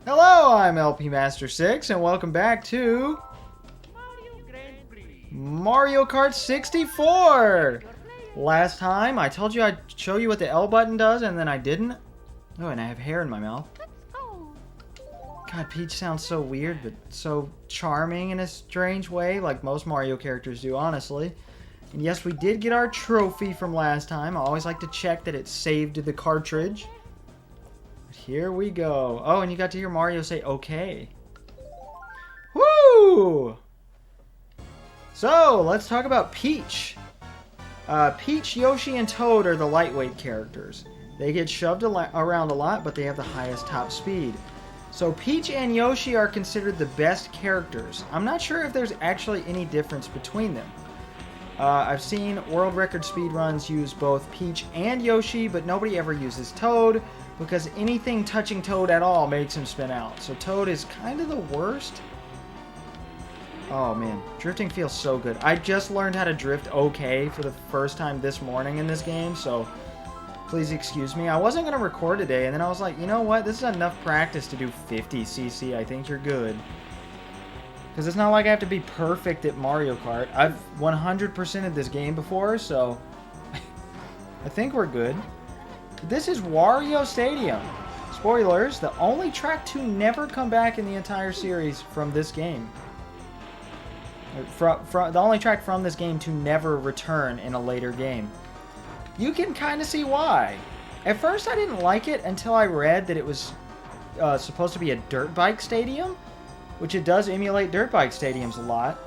Hello, I'm LP Master 6, and welcome back to Mario Kart 64! Last time, I told you I'd show you what the L button does, and then I didn't. Oh, and I have hair in my mouth. God, Peach sounds so weird, but so charming in a strange way, like most Mario characters do, honestly. And yes, we did get our trophy from last time. I always like to check that it's saved to the cartridge. But here we go. Oh, and you got to hear Mario say, okay. Woo! So, let's talk about Peach. Peach, Yoshi, and Toad are the lightweight characters. They get shoved around a lot, but they have the highest top speed. So Peach and Yoshi are considered the best characters. I'm not sure if there's actually any difference between them. I've seen world record speedruns use both Peach and Yoshi, but nobody ever uses Toad, because anything touching Toad at all makes him spin out. So Toad is kind of the worst. Oh man, drifting feels so good. I just learned how to drift okay for the first time this morning in this game, so please excuse me. I wasn't going to record today, and then I was like, you know what? This is enough practice to do 50cc. I think you're good. Because it's not like I have to be perfect at Mario Kart. I've 100%ed this game before, so I think we're good. This is Wario Stadium. Spoilers, the only track to never come back in the entire series from this game. The only track from this game to never return in a later game. You can kind of see why. At first I didn't like it until I read that it was supposed to be a dirt bike stadium, which it does emulate dirt bike stadiums a lot,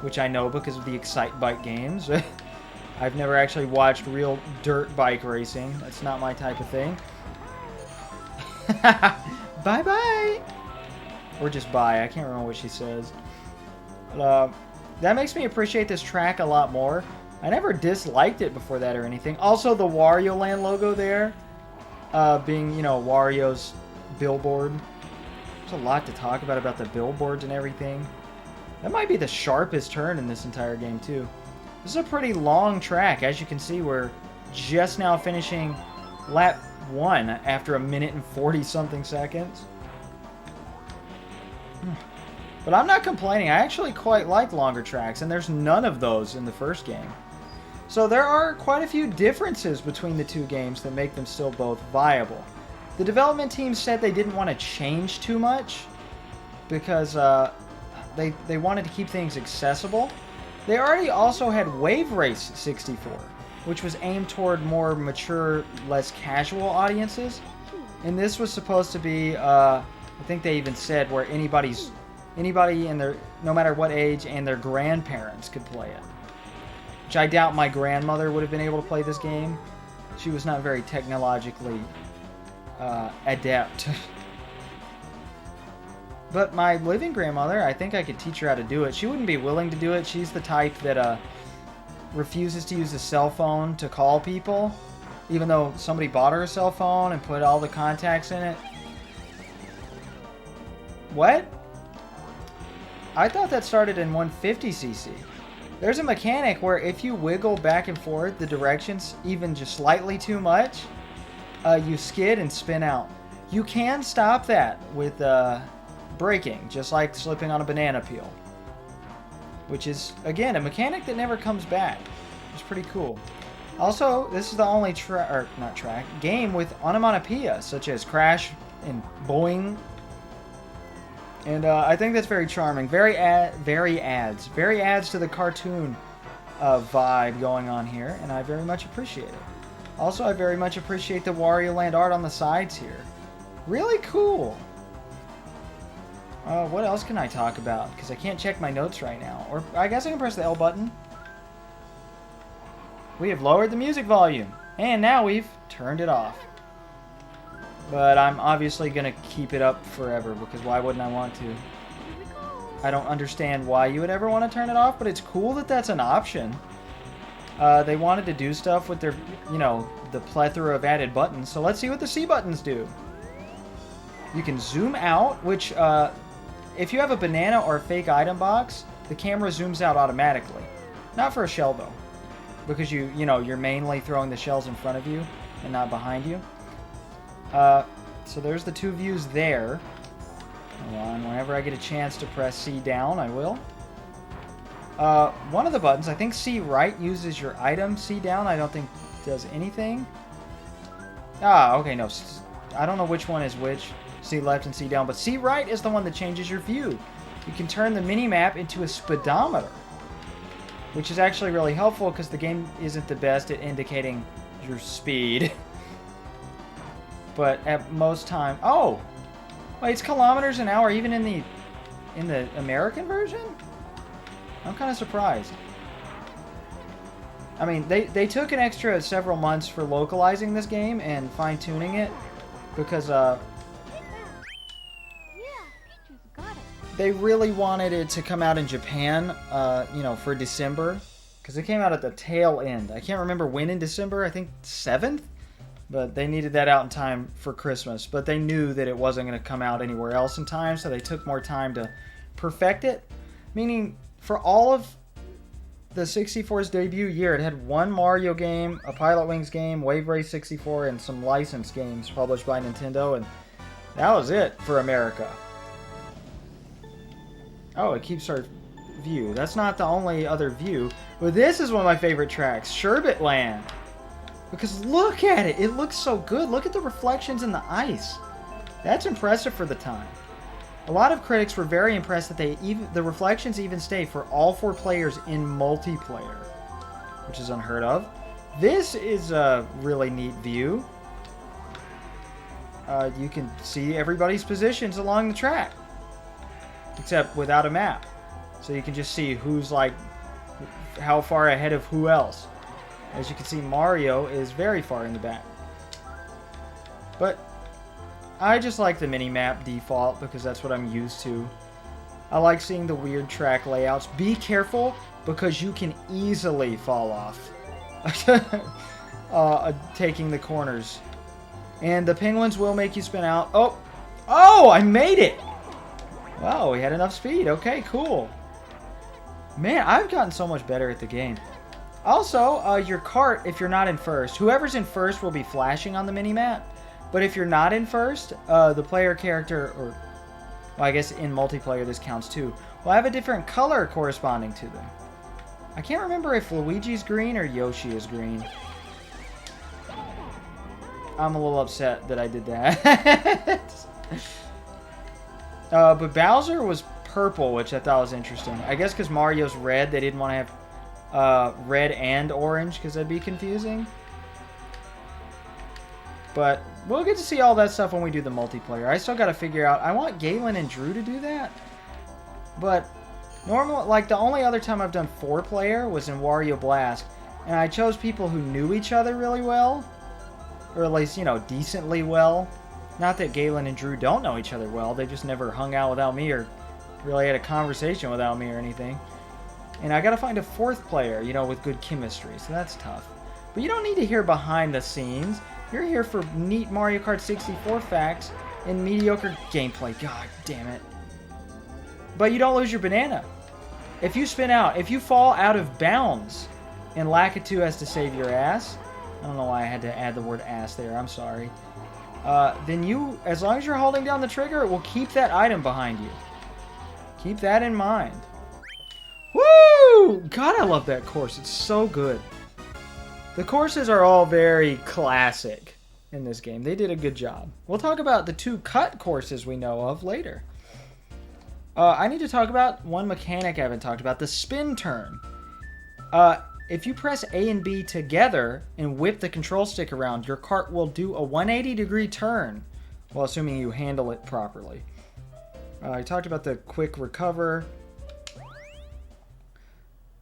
which I know because of the Excite Bike games. I've never actually watched real dirt bike racing. That's not my type of thing. Bye-bye! Or just bye. I can't remember what she says. That makes me appreciate this track a lot more. I never disliked it before that or anything. Also, the Wario Land logo there, being, you know, Wario's billboard. There's a lot to talk about the billboards and everything. That might be the sharpest turn in this entire game, too. This is a pretty long track. As you can see, we're just now finishing lap 1 after 1 minute and 40-something seconds. But I'm not complaining. I actually quite like longer tracks, and there's none of those in the first game. So there are quite a few differences between the two games that make them still both viable. The development team said they didn't want to change too much because they wanted to keep things accessible. They already also had Wave Race 64, which was aimed toward more mature, less casual audiences. And this was supposed to be, I think they even said, where anybody in their, no matter what age, and their grandparents could play it. Which I doubt my grandmother would have been able to play this game. She was not very technologically adept. But my living grandmother, I think I could teach her how to do it. She wouldn't be willing to do it. She's the type that refuses to use a cell phone to call people, even though somebody bought her a cell phone and put all the contacts in it. What? I thought that started in 150cc. There's a mechanic where if you wiggle back and forth the directions even just slightly too much, you skid and spin out. You can stop that with braking, just like slipping on a banana peel. Which is, again, a mechanic that never comes back. It's pretty cool. Also, this is the only game with onomatopoeia, such as crash and boing. And I think that's very charming. Very adds to the cartoon vibe going on here, and I very much appreciate it. Also, I very much appreciate the Wario Land art on the sides here. Really cool. What else can I talk about? Because I can't check my notes right now. Or I guess I can press the L button. We have lowered the music volume, and now we've turned it off. But I'm obviously going to keep it up forever, because why wouldn't I want to? I don't understand why you would ever want to turn it off, but it's cool that that's an option. They wanted to do stuff with their, you know, the plethora of added buttons, so let's see what the C buttons do. You can zoom out, which, if you have a banana or a fake item box, the camera zooms out automatically. Not for a shell, though, because you're mainly throwing the shells in front of you and not behind you. So there's the two views there. Hold on, whenever I get a chance to press C down, I will. One of the buttons, I think C right uses your item. C down, I don't think does anything. Ah, okay, no. I don't know which one is which. C left and C down, but C right is the one that changes your view. You can turn the mini-map into a speedometer, which is actually really helpful because the game isn't the best at indicating your speed. But at most time... Oh! Wait, it's kilometers an hour even in the American version? I'm kind of surprised. I mean, they took an extra several months for localizing this game and fine-tuning it because they really wanted it to come out in Japan, you know, for December, because it came out at the tail end. I can't remember when in December. I think 7th, but they needed that out in time for Christmas. But they knew that it wasn't going to come out anywhere else in time, so they took more time to perfect it. Meaning, for all of the 64's debut year, it had one Mario game, a Pilot Wings game, Wave Race 64, and some licensed games published by Nintendo, and that was it for America. Oh, it keeps our view. That's not the only other view, but this is one of my favorite tracks, Sherbet Land. Because look at it. It looks so good. Look at the reflections in the ice. That's impressive for the time. A lot of critics were very impressed that the reflections even stay for all 4 players in multiplayer, which is unheard of. This is a really neat view. You can see everybody's positions along the track, except without a map. So you can just see who's like how far ahead of who else. As you can see, Mario is very far in the back. But I just like the mini-map default because that's what I'm used to. I like seeing the weird track layouts. Be careful because you can easily fall off taking the corners. And the penguins will make you spin out. Oh! Oh! I made it! Wow, we had enough speed. Okay, cool. Man, I've gotten so much better at the game. Also, your cart, if you're not in first, whoever's in first will be flashing on the mini-map. But if you're not in first, the player character, or well, I guess in multiplayer this counts too, will have a different color corresponding to them. I can't remember if Luigi's green or Yoshi is green. I'm a little upset that I did that. But Bowser was purple, which I thought was interesting. I guess because Mario's red, they didn't want to have red and orange because that'd be confusing. But we'll get to see all that stuff when we do the multiplayer. I still got to figure out... I want Galen and Drew to do that. But normally, like the only other time I've done 4-player was in Wario Blast. And I chose people who knew each other really well. Or at least, you know, decently well. Not that Galen and Drew don't know each other well. They just never hung out without me or really had a conversation without me or anything. And I got to find a 4th player, you know, with good chemistry. So that's tough. But you don't need to hear behind the scenes. You're here for neat Mario Kart 64 facts and mediocre gameplay. God damn it. But you don't lose your banana. If you spin out, if you fall out of bounds and Lakitu has to save your ass, I don't know why I had to add the word ass there, I'm sorry. Then you, as long as you're holding down the trigger, it will keep that item behind you. Keep that in mind. Woo! God, I love that course. It's so good. The courses are all very classic in this game. They did a good job. We'll talk about the 2 cut courses we know of later. I need to talk about one mechanic I haven't talked about, the spin turn. If you press A and B together and whip the control stick around, your cart will do a 180-degree turn, while assuming you handle it properly. I talked about the quick recover.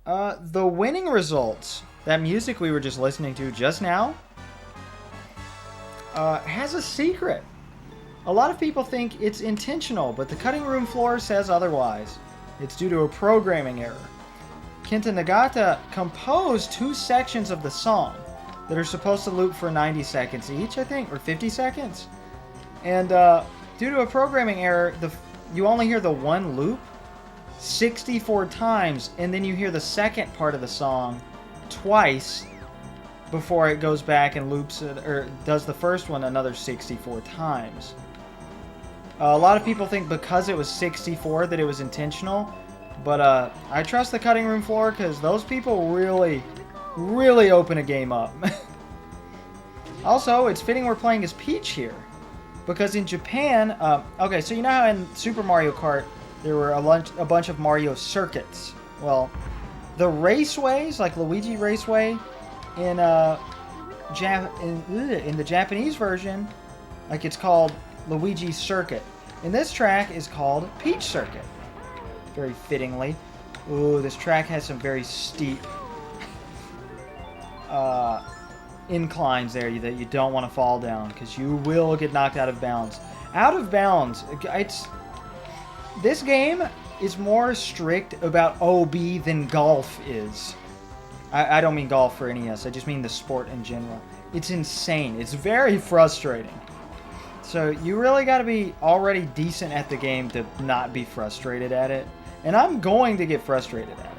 The winning results... That music we were just listening to just now has a secret. A lot of people think it's intentional, but the cutting room floor says otherwise. It's due to a programming error. Kenta Nagata composed 2 sections of the song that are supposed to loop for 90 seconds each, I think, or 50 seconds. And due to a programming error, you only hear the one loop 64 times, and then you hear the second part of the song twice before it goes back and loops it, or does the first one another 64 times. A lot of people think because it was 64 that it was intentional. But I trust the cutting room floor because those people really, really open a game up. Also, it's fitting we're playing as Peach here. Because in Japan... okay, so you know how in Super Mario Kart there were a bunch of Mario circuits? Well, the raceways, like Luigi Raceway, in the Japanese version, like it's called Luigi Circuit. And this track is called Peach Circuit. Very fittingly. Ooh, this track has some very steep inclines there that you don't want to fall down because you will get knocked out of bounds. Out of bounds. This game is more strict about OB than golf is. I don't mean golf for NES. I just mean the sport in general. It's insane. It's very frustrating. So you really got to be already decent at the game to not be frustrated at it. And I'm going to get frustrated at it.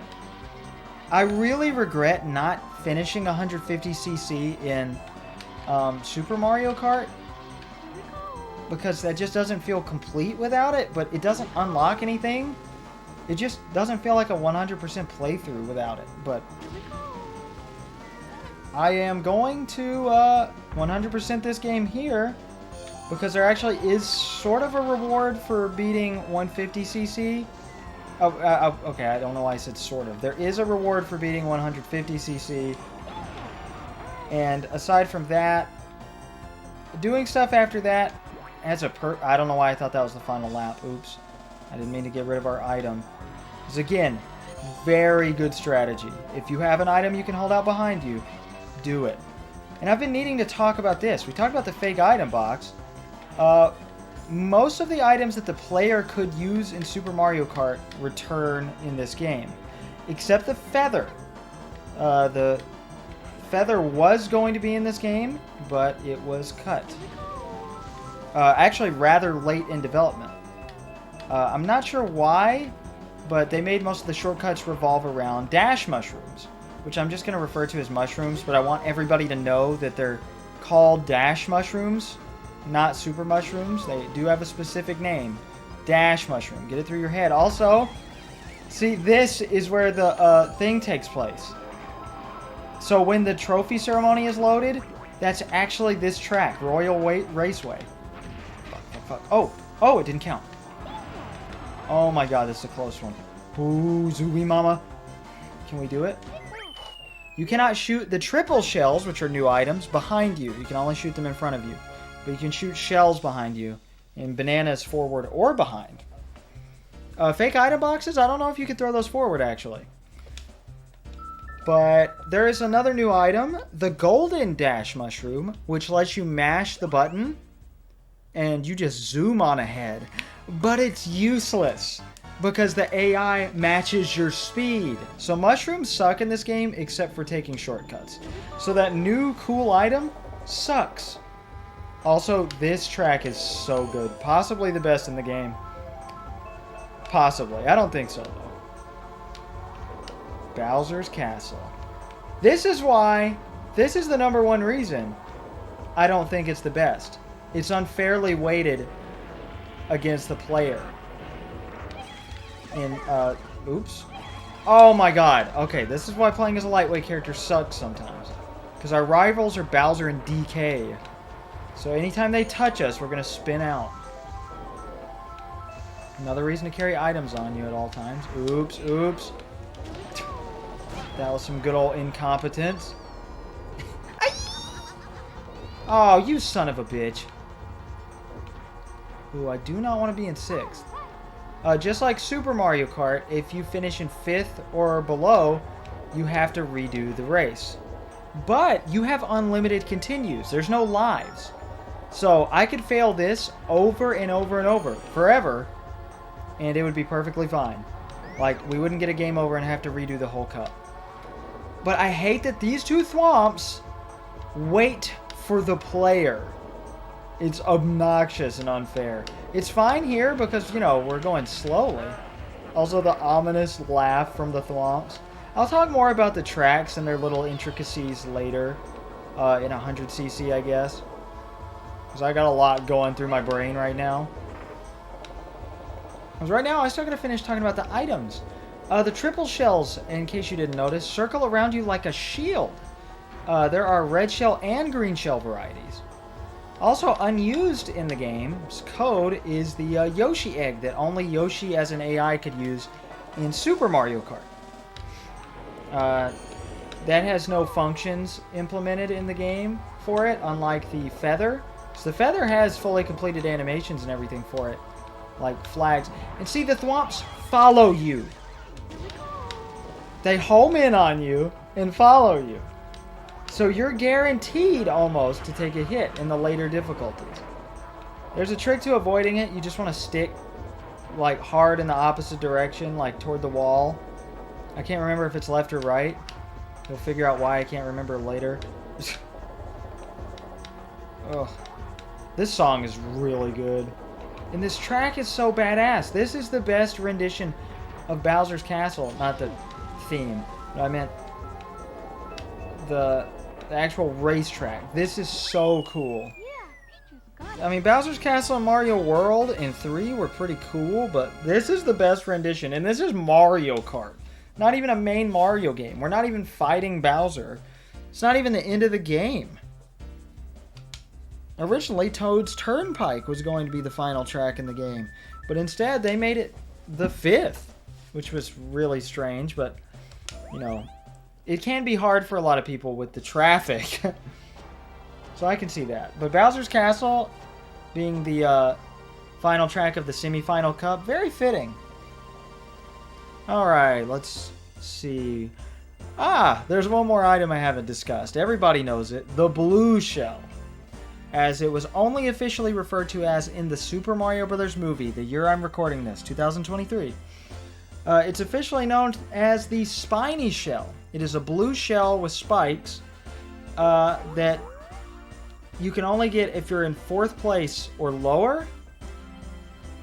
I really regret not finishing 150cc in Super Mario Kart. Because that just doesn't feel complete without it. But it doesn't unlock anything. It just doesn't feel like a 100% playthrough without it. But I am going to 100% this game here. Because there actually is sort of a reward for beating 150cc. Okay, I don't know why I said sort of. There is a reward for beating 150cc. And aside from that, doing stuff after that has a I don't know why I thought that was the final lap. Oops. I didn't mean to get rid of our item. Because again, very good strategy. If you have an item you can hold out behind you, do it. And I've been needing to talk about this. We talked about the fake item box. Most of the items that the player could use in Super Mario Kart return in this game. Except the feather. The feather was going to be in this game, but it was cut. Actually, rather late in development. I'm not sure why, but they made most of the shortcuts revolve around dash mushrooms, which I'm just going to refer to as mushrooms, but I want everybody to know that they're called dash mushrooms. Not super mushrooms. They do have a specific name. Dash mushroom. Get it through your head. Also, see, this is where the thing takes place. So when the trophy ceremony is loaded, that's actually this track. Royal Raceway. Fuck. Oh, it didn't count. Oh my god, this is a close one. Ooh, Zooey Mama. Can we do it? You cannot shoot the triple shells, which are new items, behind you. You can only shoot them in front of you. But you can shoot shells behind you, and bananas forward or behind. Fake item boxes, I don't know if you could throw those forward, actually. But there is another new item, the Golden Dash Mushroom, which lets you mash the button, and you just zoom on ahead. But it's useless, because the AI matches your speed. So mushrooms suck in this game, except for taking shortcuts. So that new cool item sucks. Also, this track is so good. Possibly the best in the game. Possibly. I don't think so, though. Bowser's Castle. This is why... This is the #1 reason I don't think it's the best. It's unfairly weighted against the player. And, oops. Oh my god. Okay, this is why playing as a lightweight character sucks sometimes. Because our rivals are Bowser and DK. So anytime they touch us, we're going to spin out. Another reason to carry items on you at all times. Oops. That was some good old incompetence. Oh, you son of a bitch. Ooh, I do not want to be in 6th. Just like Super Mario Kart, if you finish in 5th or below, you have to redo the race. But you have unlimited continues. There's no lives. So I could fail this over and over and over, forever, and it would be perfectly fine. Like, we wouldn't get a game over and have to redo the whole cup. But I hate that these two thwomps wait for the player. It's obnoxious and unfair. It's fine here because, you know, we're going slowly. Also, the ominous laugh from the thwomps. I'll talk more about the tracks and their little intricacies later in 100cc, I guess. Because I got a lot going through my brain right now. Because right now, I still gotta finish talking about the items. The triple shells, in case you didn't notice, circle around you like a shield. There are red shell and green shell varieties. Also unused in the game's code is the Yoshi egg that only Yoshi as an AI could use in Super Mario Kart. That has no functions implemented in the game for it, unlike the feather. So the feather has fully completed animations and everything for it, like flags. And see, the thwomps follow you. They home in on you and follow you. So you're guaranteed almost to take a hit in the later difficulties. There's a trick to avoiding it. You just want to stick like hard in the opposite direction, like toward the wall. I can't remember if it's left or right. You'll figure out why I can't remember later. Ugh. This song is really good. And this track is so badass. This is the best rendition of Bowser's Castle. Not the theme, but I meant the actual racetrack. This is so cool. I mean, Bowser's Castle and Mario World in 3 were pretty cool, but this is the best rendition. And this is Mario Kart. Not even a main Mario game. We're not even fighting Bowser. It's not even the end of the game. Originally, Toad's Turnpike was going to be the final track in the game. But instead, they made it the 5th. Which was really strange, but, you know, it can be hard for a lot of people with the traffic. So I can see that. But Bowser's Castle being the final track of the semi-final cup, very fitting. Alright, let's see. Ah, there's one more item I haven't discussed. Everybody knows it. The blue shell. As it was only officially referred to as in the Super Mario Bros. Movie, the year I'm recording this, 2023. It's officially known as the spiny shell. It is a blue shell with spikes that you can only get if you're in 4th place or lower.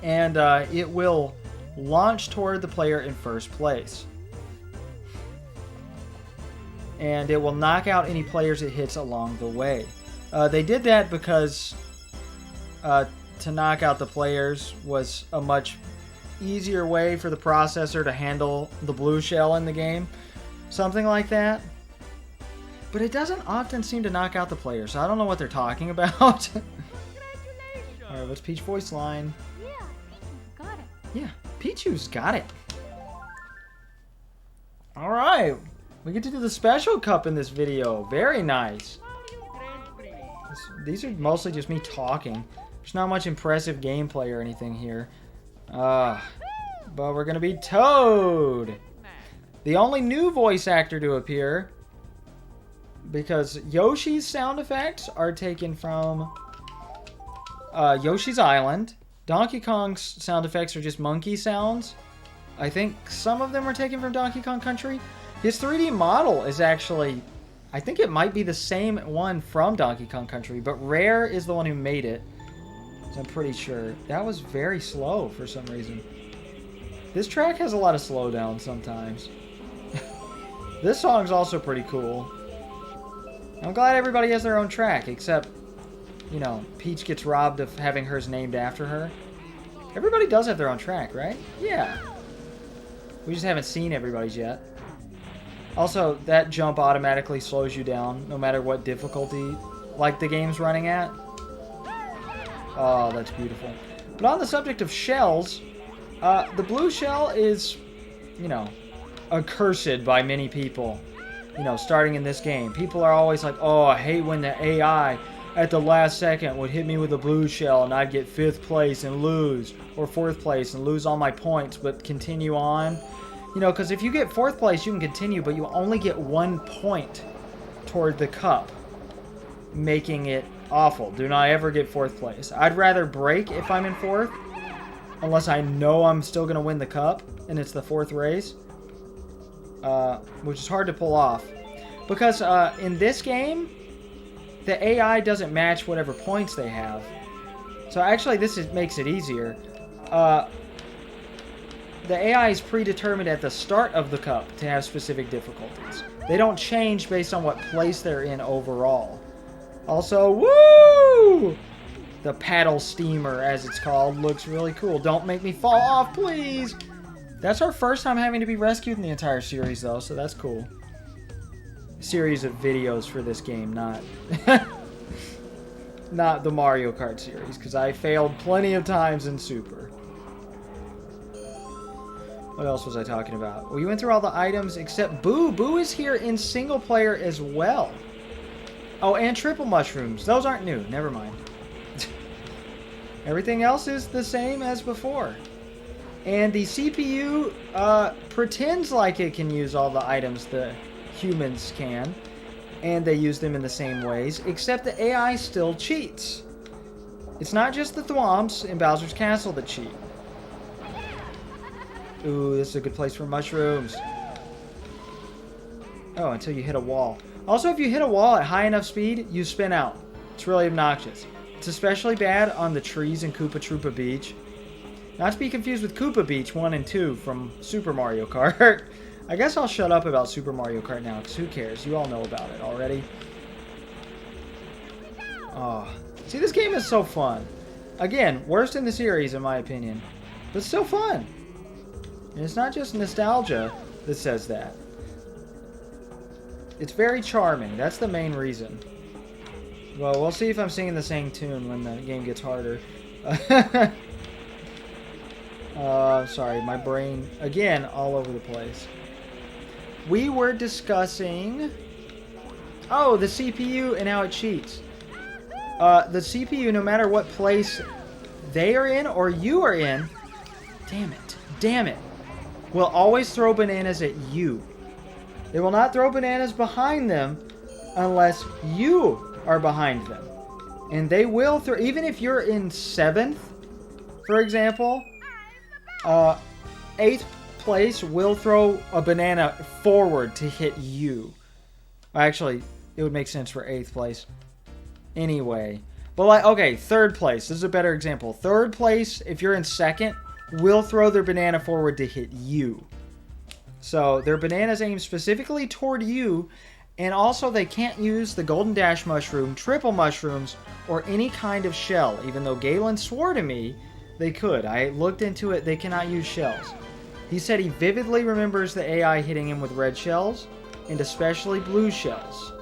And it will launch toward the player in 1st place. And it will knock out any players it hits along the way. They did that because to knock out the players was a much easier way for the processor to handle the blue shell in the game. Something like that. But it doesn't often seem to knock out the players, so I don't know what they're talking about. Alright, what's Peach voice line? Yeah, Pichu's got it. Alright, we get to do the special cup in this video. Very nice. These are mostly just me talking. There's not much impressive gameplay or anything here. But we're gonna be Toad. The only new voice actor to appear. Because Yoshi's sound effects are taken from Yoshi's Island. Donkey Kong's sound effects are just monkey sounds. I think some of them are taken from Donkey Kong Country. His 3D model is actually, I think it might be the same one from Donkey Kong Country, but Rare is the one who made it. So I'm pretty sure. That was very slow for some reason. This track has a lot of slowdown sometimes. This song's also pretty cool. I'm glad everybody has their own track, except, you know, Peach gets robbed of having hers named after her. Everybody does have their own track, right? Yeah. We just haven't seen everybody's yet. Also, that jump automatically slows you down, no matter what difficulty, like, the game's running at. Oh, that's beautiful. But on the subject of shells, the blue shell is, you know, accursed by many people. You know, starting in this game. People are always like, oh, I hate when the AI at the last second would hit me with a blue shell and I'd get 5th place and lose. Or 4th place and lose all my points, but continue on. You know, because if you get 4th place, you can continue, but you only get 1 point toward the cup. Making it awful. Do not ever get 4th place. I'd rather break if I'm in 4th. Unless I know I'm still going to win the cup. And it's the 4th race. Which is hard to pull off. Because in this game, the AI doesn't match whatever points they have. So actually makes it easier. The AI is predetermined at the start of the cup to have specific difficulties. They don't change based on what place they're in overall. Also, woo! The paddle steamer, as it's called, looks really cool. Don't make me fall off, please! That's our first time having to be rescued in the entire series, though, so that's cool. Series of videos for this game, not... not the Mario Kart series, because I failed plenty of times in Super. What else was I talking about? We went through all the items except Boo. Boo is here in single player as well. Oh, and triple mushrooms. Those aren't new. Never mind. Everything else is the same as before. And the CPU pretends like it can use all the items the humans can. And they use them in the same ways, except the AI still cheats. It's not just the Thwomps in Bowser's Castle that cheat. Ooh, this is a good place for mushrooms. Oh, until you hit a wall. Also, if you hit a wall at high enough speed, you spin out. It's really obnoxious. It's especially bad on the trees in Koopa Troopa Beach. Not to be confused with Koopa Beach 1 and 2 from Super Mario Kart. I guess I'll shut up about Super Mario Kart now, because who cares? You all know about it already. Oh. See, this game is so fun. Again, worst in the series, in my opinion. But still fun. And it's not just nostalgia that says that. It's very charming. That's the main reason. Well, we'll see if I'm singing the same tune when the game gets harder. Sorry, my brain, again, all over the place. We were discussing... Oh, the CPU and how it cheats. The CPU, no matter what place they are in or you are in... Damn it. Will always throw bananas at you. They will not throw bananas behind them unless you are behind them. And they will throw... Even if you're in 7th, for example... 8th place will throw a banana forward to hit you. Actually, it would make sense for 8th place. Anyway. But like, okay, 3rd place. This is a better example. 3rd place, if you're in 2nd, will throw their banana forward to hit you. So, their bananas aim specifically toward you. And also, they can't use the Golden Dash Mushroom, Triple Mushrooms, or any kind of shell. Even though Galen swore to me they could. I looked into it. They cannot use shells. He said he vividly remembers the AI hitting him with red shells, and especially blue shells.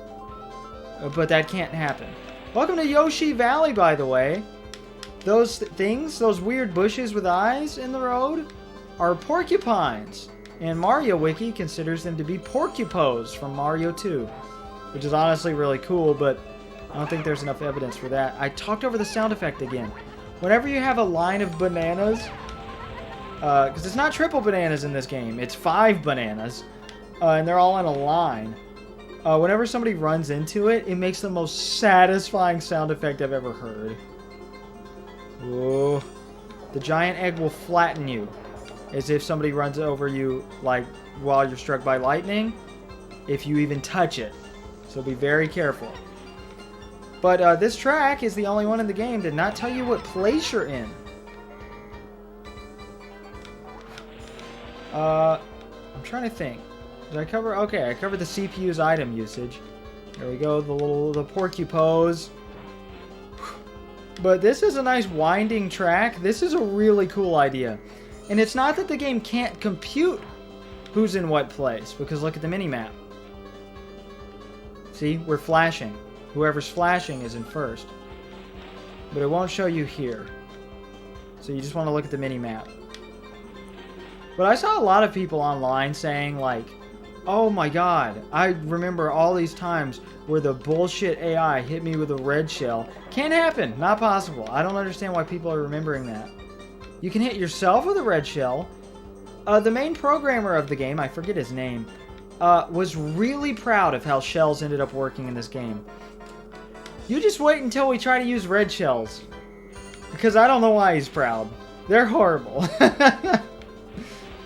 But that can't happen. Welcome to Yoshi Valley, by the way. Those things, those weird bushes with eyes in the road, are porcupines. And Mario Wiki considers them to be porcupos from Mario 2. Which is honestly really cool, but I don't think there's enough evidence for that. I talked over the sound effect again. Whenever you have a line of bananas, because it's not triple bananas in this game, it's 5 bananas, and they're all in a line. Whenever somebody runs into it, it makes the most satisfying sound effect I've ever heard. Whoa. The giant egg will flatten you, as if somebody runs over you, like, while you're struck by lightning, if you even touch it. So be very careful. But this track is the only one in the game that did not tell you what place you're in. I'm trying to think. Did I cover? Okay, I covered the CPU's item usage. There we go, the porcupose. But this is a nice winding track. This is a really cool idea. And it's not that the game can't compute who's in what place, because look at the mini-map. See, we're flashing. Whoever's flashing is in first. But it won't show you here. So you just want to look at the mini-map. But I saw a lot of people online saying, like, oh my god, I remember all these times where the bullshit AI hit me with a red shell. Can't happen. Not possible. I don't understand why people are remembering that. You can hit yourself with a red shell. The main programmer of the game, I forget his name, was really proud of how shells ended up working in this game. You just wait until we try to use red shells. Because I don't know why he's proud. They're horrible.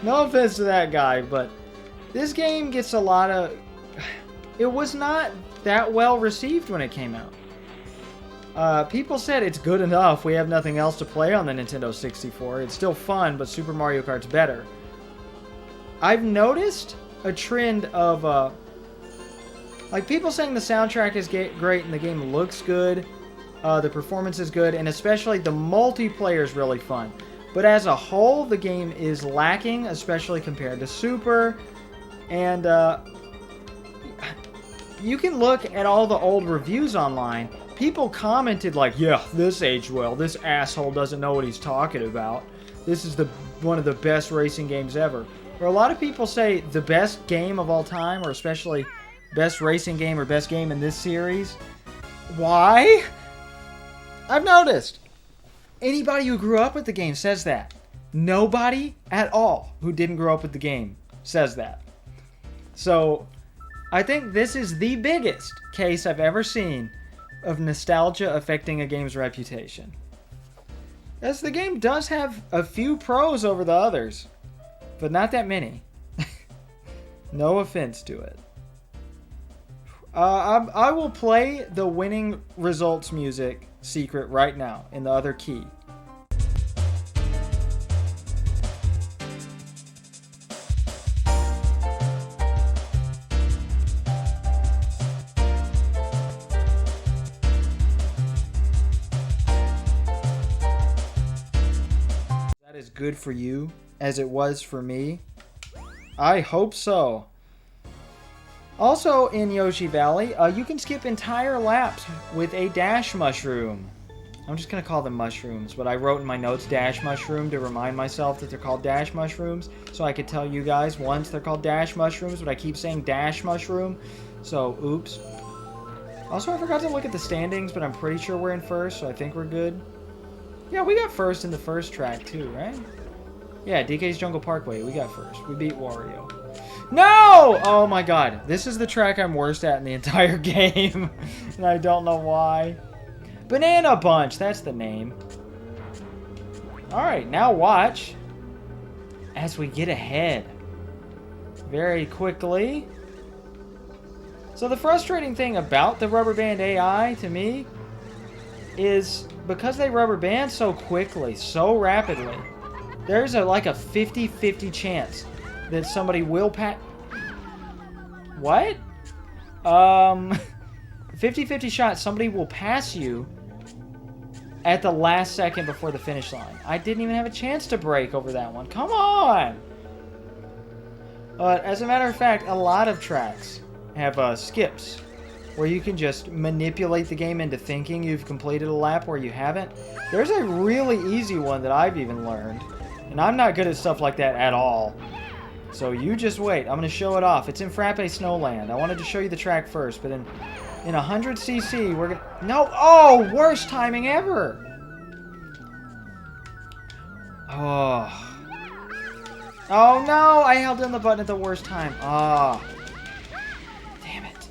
No offense to that guy, but this game gets a lot of... It was not that well received when it came out. People said it's good enough. We have nothing else to play on the Nintendo 64. It's still fun, but Super Mario Kart's better. I've noticed a trend of... like, people saying the soundtrack is great and the game looks good. The performance is good, and especially the multiplayer is really fun. But as a whole, the game is lacking, especially compared to Super. And you can look at all the old reviews online. People commented like, yeah, this aged well. This asshole doesn't know what he's talking about. This is one of the best racing games ever. Or a lot of people say the best game of all time, or especially best racing game or best game in this series. Why? I've noticed. Anybody who grew up with the game says that. Nobody at all who didn't grow up with the game says that. So, I think this is the biggest case I've ever seen of nostalgia affecting a game's reputation. As the game does have a few pros over the others, but not that many. No offense to it. I will play the winning results music secret right now in the other key. That is good for you as it was for me. I hope so. Also in Yoshi Valley, you can skip entire laps with a dash mushroom. I'm just going to call them mushrooms, but I wrote in my notes dash mushroom to remind myself that they're called dash mushrooms, so I could tell you guys once they're called dash mushrooms, but I keep saying dash mushroom, so oops. Also, I forgot to look at the standings, but I'm pretty sure we're in first, so I think we're good. Yeah, we got first in the first track too, right? Yeah, DK's Jungle Parkway, we got first. We beat Wario. No! Oh my god. This is the track I'm worst at in the entire game. And I don't know why. Banana Bunch, that's the name. Alright, now watch as we get ahead very quickly. So the frustrating thing about the rubber band AI to me is because they rubber band so quickly, so rapidly, there's like a 50-50 chance that somebody will pass. What? 50-50 shot somebody will pass you at the last second before the finish line. I didn't even have a chance to brake over that one. Come on! As a matter of fact, a lot of tracks have skips where you can just manipulate the game into thinking you've completed a lap where you haven't. There's a really easy one that I've even learned, and I'm not good at stuff like that at all. So you just wait. I'm going to show it off. It's in Frappe Snowland. I wanted to show you the track first, but in 100cc, we're going to... No! Oh! Worst timing ever! Oh. Oh, no! I held down the button at the worst time. Ah. Damn it.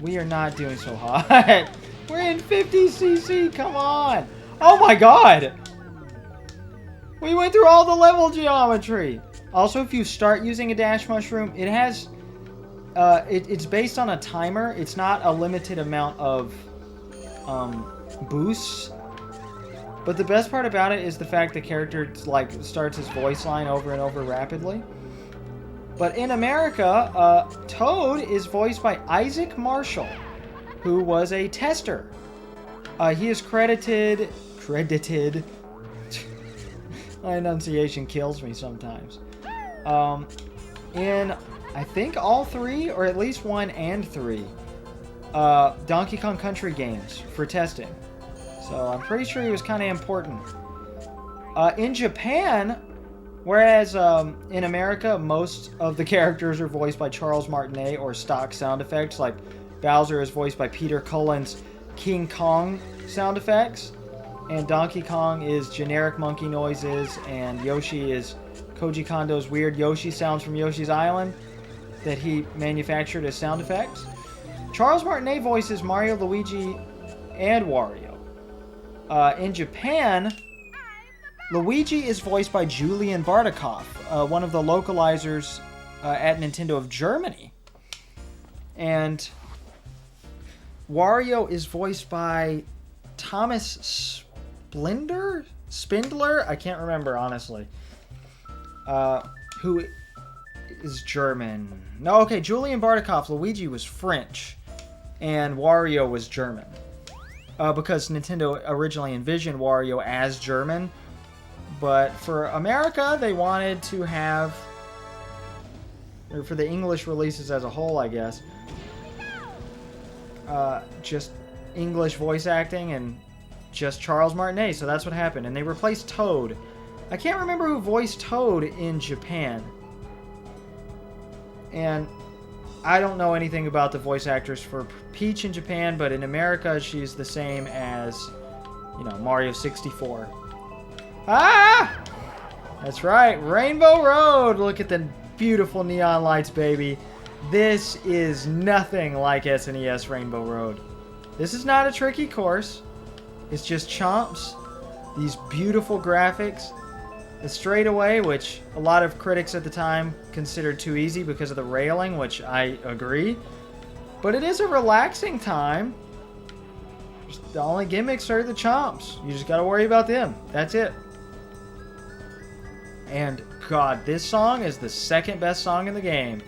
We are not doing so hot. We're in 50cc. Come on. Oh, my God. We went through all the level geometry. Also, if you start using a dash mushroom, it has... it's based on a timer. It's not a limited amount of boosts. But the best part about it is the fact the character starts his voice line over and over rapidly. But in America, Toad is voiced by Isaac Marshall, who was a tester. He is credited. My enunciation kills me sometimes. In, I think, all three, or at least 1 and 3, Donkey Kong Country games for testing. So I'm pretty sure he was kind of important. In Japan, whereas in America, most of the characters are voiced by Charles Martinet or stock sound effects, like Bowser is voiced by Peter Cullen's King Kong sound effects, and Donkey Kong is generic monkey noises, and Yoshi is Koji Kondo's weird Yoshi sounds from Yoshi's Island that he manufactured as sound effects. Charles Martinet voices Mario, Luigi, and Wario. In Japan, Luigi is voiced by Julian Bartikoff, one of the localizers at Nintendo of Germany. And Wario is voiced by Thomas Spindler? I can't remember, honestly. Who is German. No, okay, Julian Bartikoff, Luigi was French, and Wario was German. because Nintendo originally envisioned Wario as German. But for America, they wanted to have, or for the English releases as a whole, I guess, just English voice acting and just Charles Martinet. So that's what happened. And they replaced Toad. I can't remember who voiced Toad in Japan. And I don't know anything about the voice actress for Peach in Japan, but in America, she's the same as, you know, Mario 64. Ah! That's right, Rainbow Road! Look at the beautiful neon lights, baby. This is nothing like SNES Rainbow Road. This is not a tricky course. It's just chomps, these beautiful graphics, the straightaway, which a lot of critics at the time considered too easy because of the railing, which I agree. But it is a relaxing time. Just the only gimmicks are the chomps. You just gotta worry about them. That's it. And God, this song is the second best song in the game.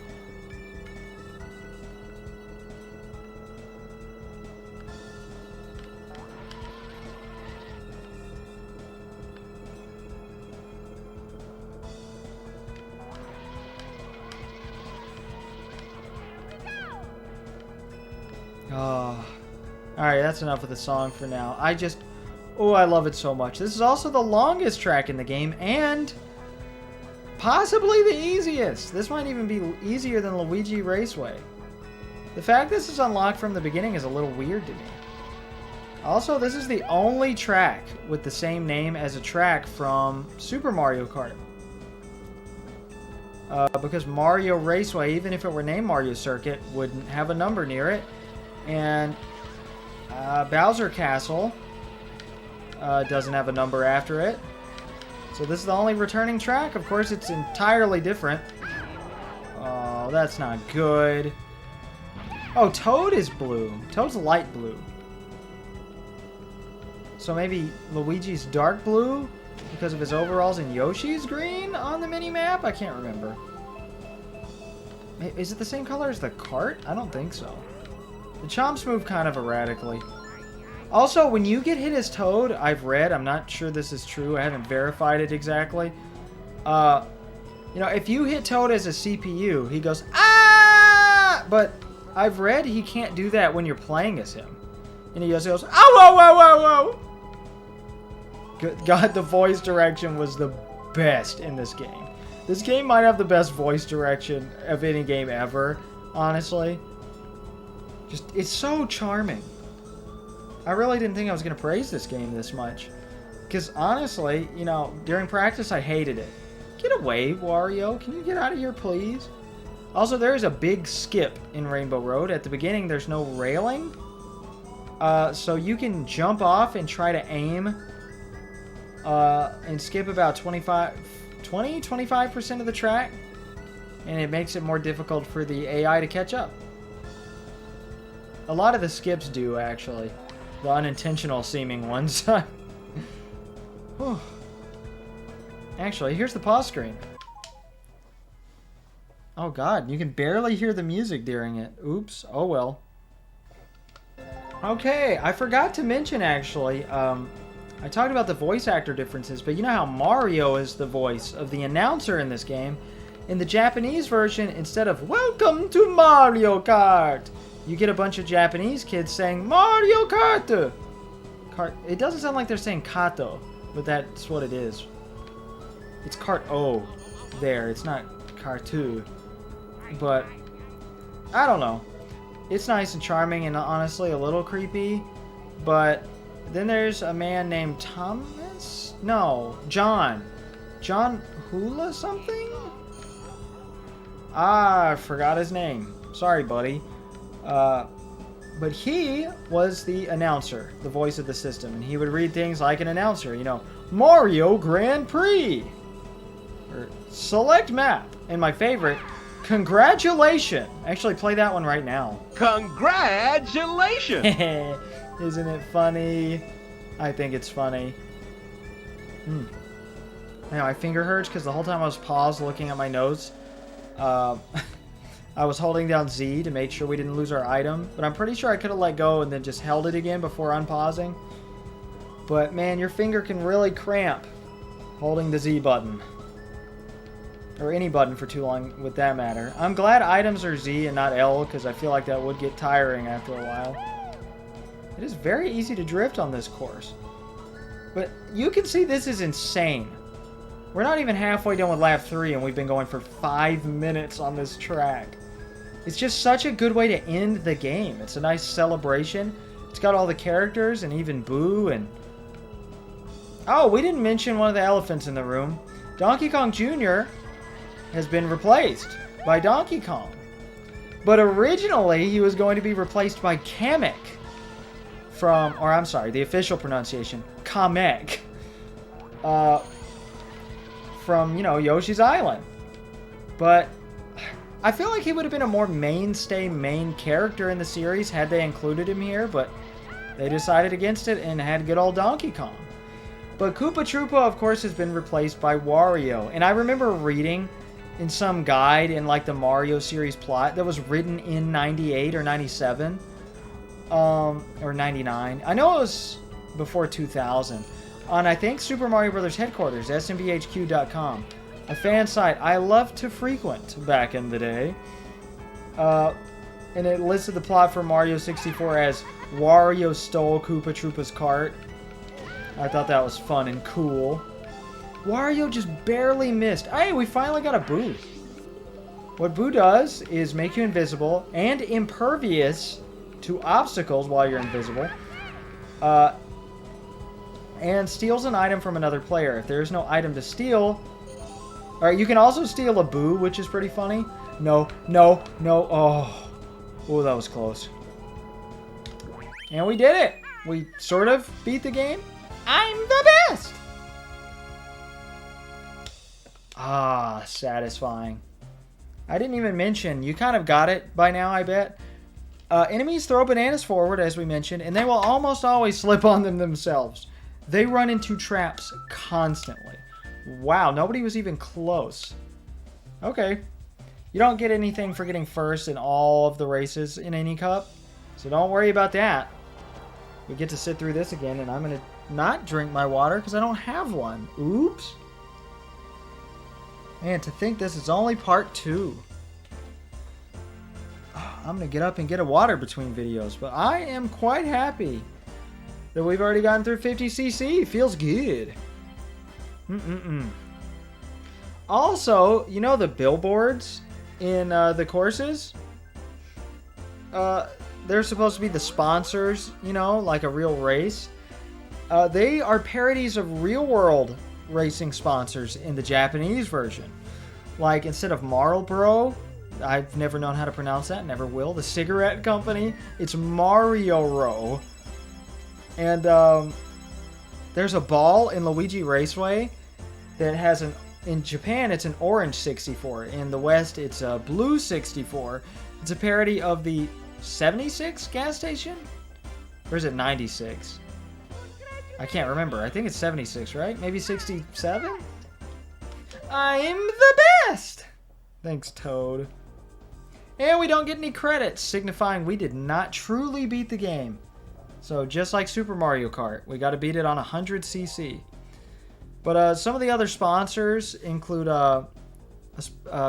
Oh. Alright, that's enough of the song for now. Oh, I love it so much. This is also the longest track in the game, and possibly the easiest. This might even be easier than Luigi Raceway. The fact this is unlocked from the beginning is a little weird to me. Also, this is the only track with the same name as a track from Super Mario Kart. Because Mario Raceway, even if it were named Mario Circuit, wouldn't have a number near it. And Bowser Castle doesn't have a number after it. So this is the only returning track. Of course, it's entirely different. Oh, that's not good. Oh, Toad is blue. Toad's light blue. So maybe Luigi's dark blue because of his overalls, and Yoshi's green on the mini-map? I can't remember. Is it the same color as the cart? I don't think so. The chomps move kind of erratically. Also, when you get hit as Toad, I've read, I'm not sure this is true, I haven't verified it exactly. You know, if you hit Toad as a CPU, he goes, ah! But I've read he can't do that when you're playing as him. And he just goes, ow, ow, ow, ow, ow! God, the voice direction was the best in this game. This game might have the best voice direction of any game ever, honestly. It's so charming. I really didn't think I was going to praise this game this much. Because honestly, you know, during practice I hated it. Get away, Wario. Can you get out of here, please? Also, there is a big skip in Rainbow Road. At the beginning, there's no railing. So you can jump off and try to aim and skip about 20-25% of the track. And it makes it more difficult for the AI to catch up. A lot of the skips do, actually. The unintentional seeming ones. Actually, here's the pause screen. Oh God, you can barely hear the music during it. Oops, oh well. Okay, I forgot to mention actually, I talked about the voice actor differences, but you know how Mario is the voice of the announcer in this game? In the Japanese version, instead of "Welcome to Mario Kart," you get a bunch of Japanese kids saying Mario Kart. It doesn't sound like they're saying Kato, but that's what it is. It's Kart-O there. It's not Kart-2. But I don't know. It's nice and charming and honestly a little creepy. But then there's a man named Thomas? No, John. John Hula something? Ah, I forgot his name. Sorry, buddy. But he was the announcer, the voice of the system, and he would read things like an announcer, you know, Mario Grand Prix, or select map, and my favorite, congratulations. Actually, play that one right now. Congratulations! Isn't it funny? I think it's funny. I know, my finger hurts because the whole time I was paused looking at my notes. I was holding down Z to make sure we didn't lose our item, but I'm pretty sure I could have let go and then just held it again before unpausing. But man, your finger can really cramp holding the Z button. Or any button for too long, with that matter. I'm glad items are Z and not L, because I feel like that would get tiring after a while. It is very easy to drift on this course. But you can see this is insane. We're not even halfway done with lap 3, and we've been going for 5 minutes on this track. It's just such a good way to end the game. It's a nice celebration. It's got all the characters, and even Boo, and... Oh, we didn't mention one of the elephants in the room. Donkey Kong Jr. has been replaced by Donkey Kong. But originally, he was going to be replaced by Kamek from, or I'm sorry, the official pronunciation, Kamek, from, you know, Yoshi's Island. But I feel like he would have been a more mainstay main character in the series had they included him here, but they decided against it and had good old Donkey Kong. But Koopa Troopa, of course, has been replaced by Wario. And I remember reading in some guide in like the Mario series plot that was written in 98 or 97 or 99. I know it was before 2000 on, I think, Super Mario Brothers headquarters, smbhq.com, a fan site I loved to frequent back in the day. And it listed the plot for Mario 64 as Wario stole Koopa Troopa's cart. I thought that was fun and cool. Wario just barely missed. Hey, we finally got a Boo. What Boo does is make you invisible and impervious to obstacles while you're invisible. And steals an item from another player. If there's no item to steal... Alright, you can also steal a Boo, which is pretty funny. No. Oh, that was close. And we did it. We sort of beat the game. I'm the best! Ah, satisfying. I didn't even mention, you kind of got it by now, I bet. Enemies throw bananas forward, as we mentioned, and they will almost always slip on them themselves. They run into traps constantly. Wow, nobody was even close. Okay. You don't get anything for getting first in all of the races in any cup, so don't worry about that. We get to sit through this again, and I'm going to not drink my water because I don't have one. Oops. Man, to think this is only part 2. I'm going to get up and get a water between videos, but I am quite happy that we've already gotten through 50cc. Feels good. Also, you know the billboards in the courses? They're supposed to be the sponsors, you know, like a real race. They are parodies of real-world racing sponsors in the Japanese version. Like, instead of Marlboro, I've never known how to pronounce that, never will, the cigarette company, it's Mario-Ro. And there's a ball in Luigi Raceway that has in Japan, it's an orange 64. In the West, it's a blue 64. It's a parody of the 76 gas station? Or is it 96? I can't remember. I think it's 76, right? Maybe 67? I'm the best! Thanks, Toad. And we don't get any credits, signifying we did not truly beat the game. So just like Super Mario Kart, we got to beat it on 100cc. But some of the other sponsors include a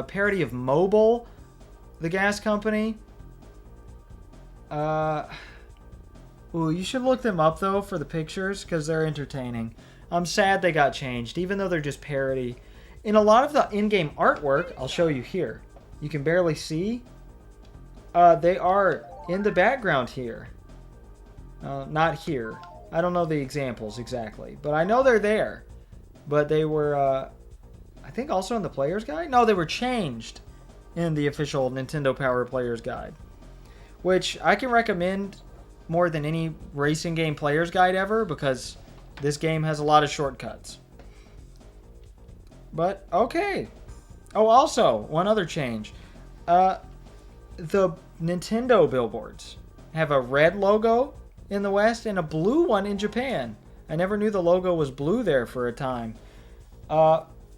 parody of Mobile, the gas company. Ooh, you should look them up, though, for the pictures, because they're entertaining. I'm sad they got changed, even though they're just parody. In a lot of the in-game artwork, I'll show you here. You can barely see. They are in the background here. Not here. I don't know the examples exactly, but I know they're there. But they were, I think, also in the Player's Guide? No, they were changed in the official Nintendo Power Player's Guide, which I can recommend more than any racing game Player's Guide ever, because this game has a lot of shortcuts. But, okay. Oh, also, one other change. The Nintendo billboards have a red logo in the West and a blue one in Japan. I never knew the logo was blue there for a time.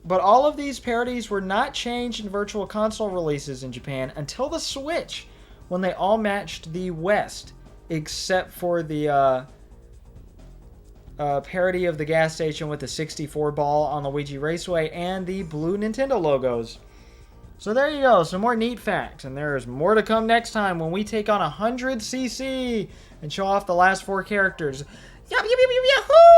But all of these parodies were not changed in Virtual Console releases in Japan until the Switch, when they all matched the West, except for the parody of the gas station with the 64 ball on Luigi Raceway and the blue Nintendo logos. So there you go, some more neat facts, and there's more to come next time when we take on 100cc and show off the last 4 characters. Yahoo!